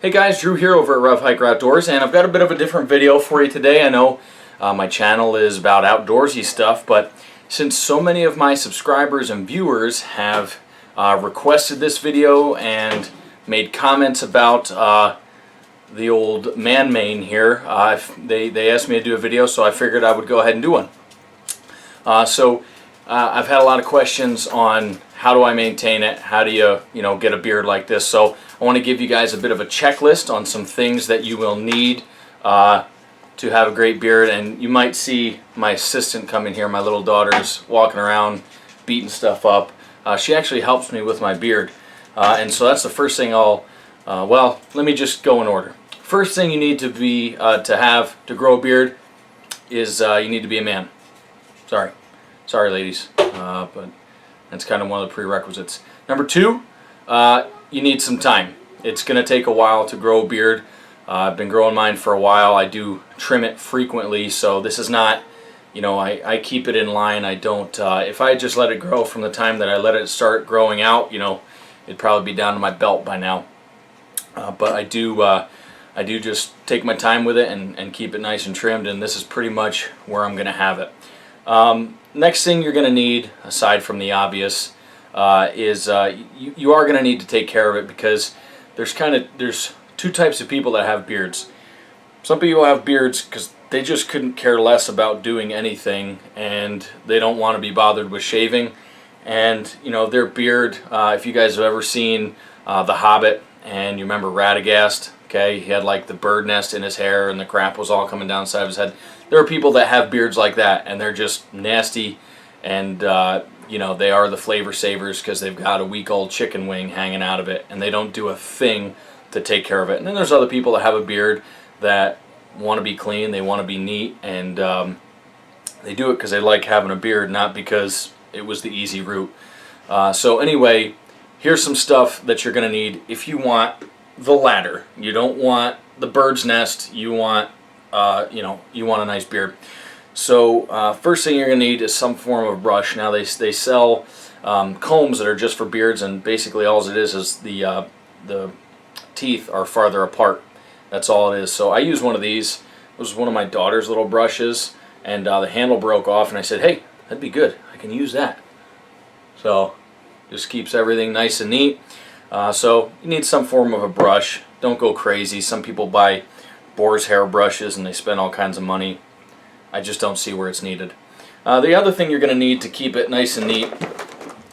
Hey guys, Drew here over at RevHiker Outdoors, and I've got a bit of a different video for you today. I know my channel is about outdoorsy stuff, but since so many of my subscribers and viewers have requested this video and made comments about the old man mane here, they asked me to do a video, so I figured I would go ahead and do one. I've had a lot of questions on how do I maintain it, how do you get a beard like this. So I want to give you guys a bit of a checklist on some things that you will need to have a great beard. And you might see my assistant come in here, my little daughter's walking around beating stuff up. She actually helps me with my beard, and so that's the first thing well, let me just go in order. First thing you need to be to grow a beard is you need to be a man. Sorry ladies, but that's kind of one of the prerequisites. Number two, you need some time. It's going to take a while to grow a beard. I've been growing mine for a while. I do trim it frequently, so this is not, I keep it in line. I don't, if I just let it grow from the time that I let it start growing out, it'd probably be down to my belt by now. But I do just take my time with it and keep it nice and trimmed, and this is pretty much where I'm going to have it. Next thing you're going to need, aside from the obvious, is you are going to need to take care of it, because there's two types of people that have beards. Some people have beards because they just couldn't care less about doing anything, and they don't want to be bothered with shaving. And their beard, if you guys have ever seen The Hobbit, and you remember Radagast, okay, he had like the bird nest in his hair and the crap was all coming down the side of his head. There are people that have beards like that, and they're just nasty, and they are the flavor savers because they've got a week-old chicken wing hanging out of it, and they don't do a thing to take care of it. And then there's other people that have a beard that want to be clean, they want to be neat, and they do it because they like having a beard, not because it was the easy route. So anyway, here's some stuff that you're going to need if you want the latter. You don't want the bird's nest, you want you want a nice beard. So first thing you're going to need is some form of brush. Now they sell combs that are just for beards, and basically all it is the teeth are farther apart. That's all it is. So I use one of these. It was one of my daughter's little brushes, and the handle broke off, and I said, hey, that'd be good, I can use that. So just keeps everything nice and neat. So you need some form of a brush. Don't go crazy. Some people buy boar's hair brushes and they spend all kinds of money. I just don't see where it's needed. The other thing you're going to need to keep it nice and neat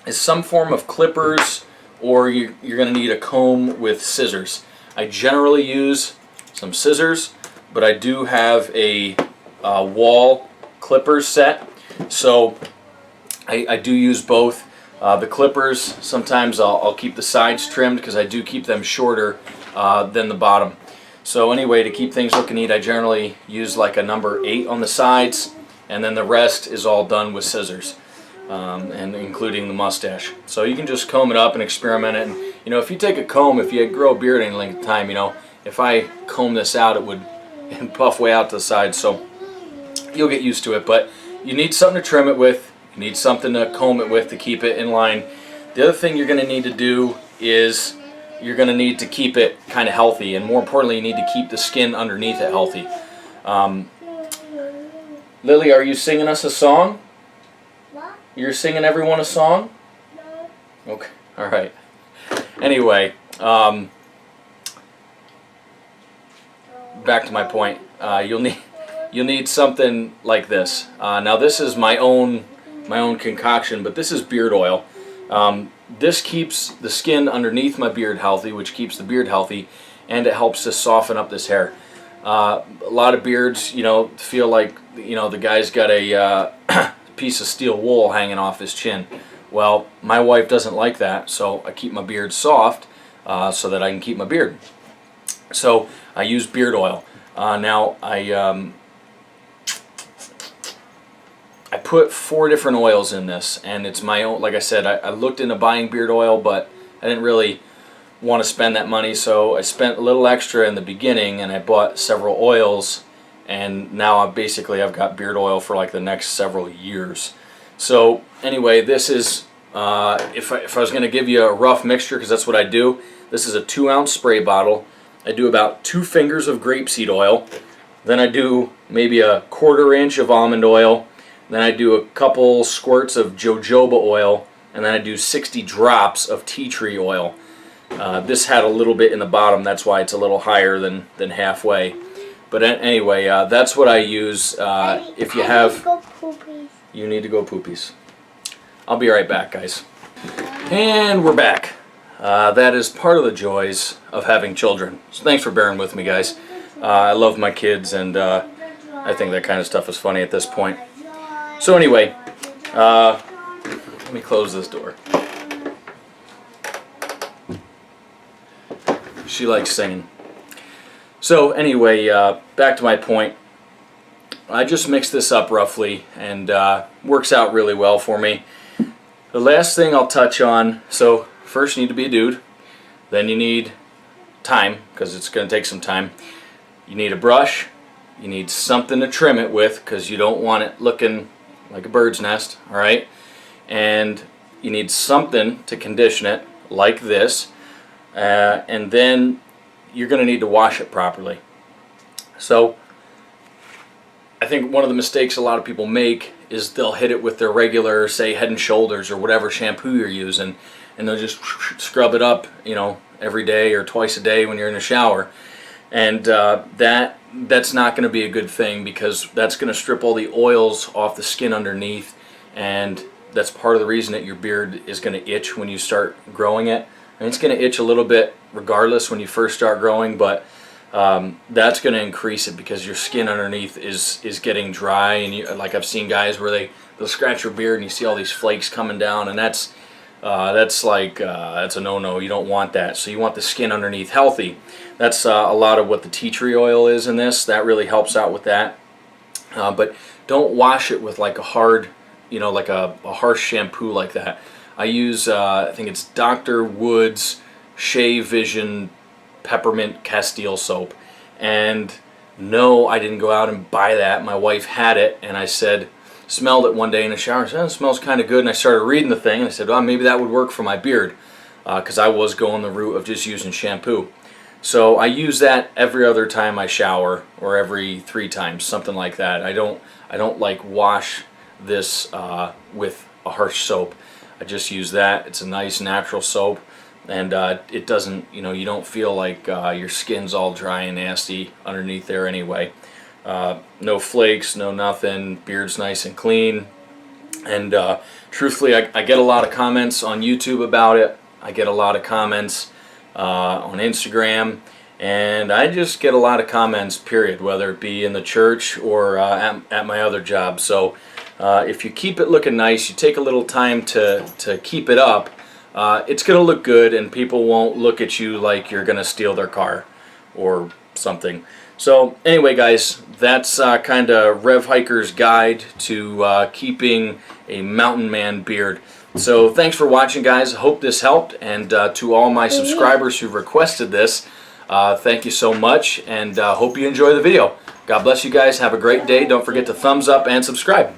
is some form of clippers, or you're going to need a comb with scissors. I generally use some scissors, but I do have a wall clippers set, so I do use both. The clippers, sometimes I'll keep the sides trimmed because I do keep them shorter than the bottom. So anyway, to keep things looking neat, I generally use like a number 8 on the sides, and then the rest is all done with scissors, and including the mustache. So you can just comb it up and experiment it. And if you take a comb, if you grow a beard any length of time, if I comb this out, it would puff way out to the side. So you'll get used to it, but you need something to trim it with. You need something to comb it with to keep it in line. The other thing you're going to need to do is you're going to need to keep it kind of healthy, and more importantly, you need to keep the skin underneath it healthy. Lily, are you singing us a song? What? You're singing everyone a song? No. Okay, all right. Anyway, back to my point. You'll need something like this. Now this is my own concoction, but this is beard oil. This keeps the skin underneath my beard healthy, which keeps the beard healthy, and it helps to soften up this hair. A lot of beards, feel like the guy's got a piece of steel wool hanging off his chin. Well, my wife doesn't like that, so I keep my beard soft so that I can keep my beard. So I use beard oil. Now I put 4 different oils in this, and it's my own. Like I said, I looked into buying beard oil, but I didn't really want to spend that money, so I spent a little extra in the beginning, and I bought several oils, and now I've got beard oil for like the next several years. So anyway, this is if I was going to give you a rough mixture, because that's what I do, this is a 2-ounce spray bottle. I do about 2 fingers of grapeseed oil. Then I do maybe a 1/4 inch of almond oil. Then I do a couple squirts of jojoba oil. And then I do 60 drops of tea tree oil. This had a little bit in the bottom, that's why it's a little higher than halfway. But anyway, that's what I use. If you have... You need to go poopies. I'll be right back, guys. And we're back. That is part of the joys of having children. So thanks for bearing with me, guys. I love my kids, and I think that kind of stuff is funny at this point. So anyway, let me close this door. She likes singing. So anyway, back to my point. I just mix this up roughly, and works out really well for me. The last thing I'll touch on, so first you need to be a dude. Then you need time, because it's going to take some time. You need a brush. You need something to trim it with, because you don't want it looking like a bird's nest, alright? And you need something to condition it, like this. And then you're going to need to wash it properly. So I think one of the mistakes a lot of people make is they'll hit it with their regular, say, Head and Shoulders or whatever shampoo you're using, and they'll just scrub it up, you know, every day or twice a day when you're in the shower. And that's not going to be a good thing, because that's going to strip all the oils off the skin underneath, and that's part of the reason that your beard is going to itch when you start growing it. And it's going to itch a little bit regardless when you first start growing, but that's going to increase it because your skin underneath is getting dry, and you, like I've seen guys where they'll scratch your beard and you see all these flakes coming down, and that's a no-no. You don't want that. So you want the skin underneath healthy. That's a lot of what the tea tree oil is in this. That really helps out with that. But don't wash it with like a hard, you know, like a harsh shampoo like that. I use, I think it's Dr. Wood's Shea Vision Peppermint Castile soap. And no, I didn't go out and buy that. My wife had it, and I said, smelled it one day in the shower. I said, oh, it smells kind of good. And I started reading the thing, and I said, well, maybe that would work for my beard, because I was going the route of just using shampoo. So I use that every other time I shower, or every 3 times, something like that. I don't like wash this with a harsh soap. I just use that. It's a nice natural soap, and it doesn't, you know, you don't feel like your skin's all dry and nasty underneath there anyway. No flakes, no nothing. Beard's nice and clean. And truthfully, I get a lot of comments on YouTube about it. I get a lot of comments on Instagram, and I just get a lot of comments, period, whether it be in the church or at my other job. So if you keep it looking nice, you take a little time to keep it up, it's going to look good, and people won't look at you like you're going to steal their car or something. So anyway, guys, that's kind of RevHiker's guide to keeping a mountain man beard. So thanks for watching, guys. Hope this helped, and to all my subscribers who requested this, thank you so much, and hope you enjoy the video. God bless you guys. Have a great day. Don't forget to thumbs up and subscribe.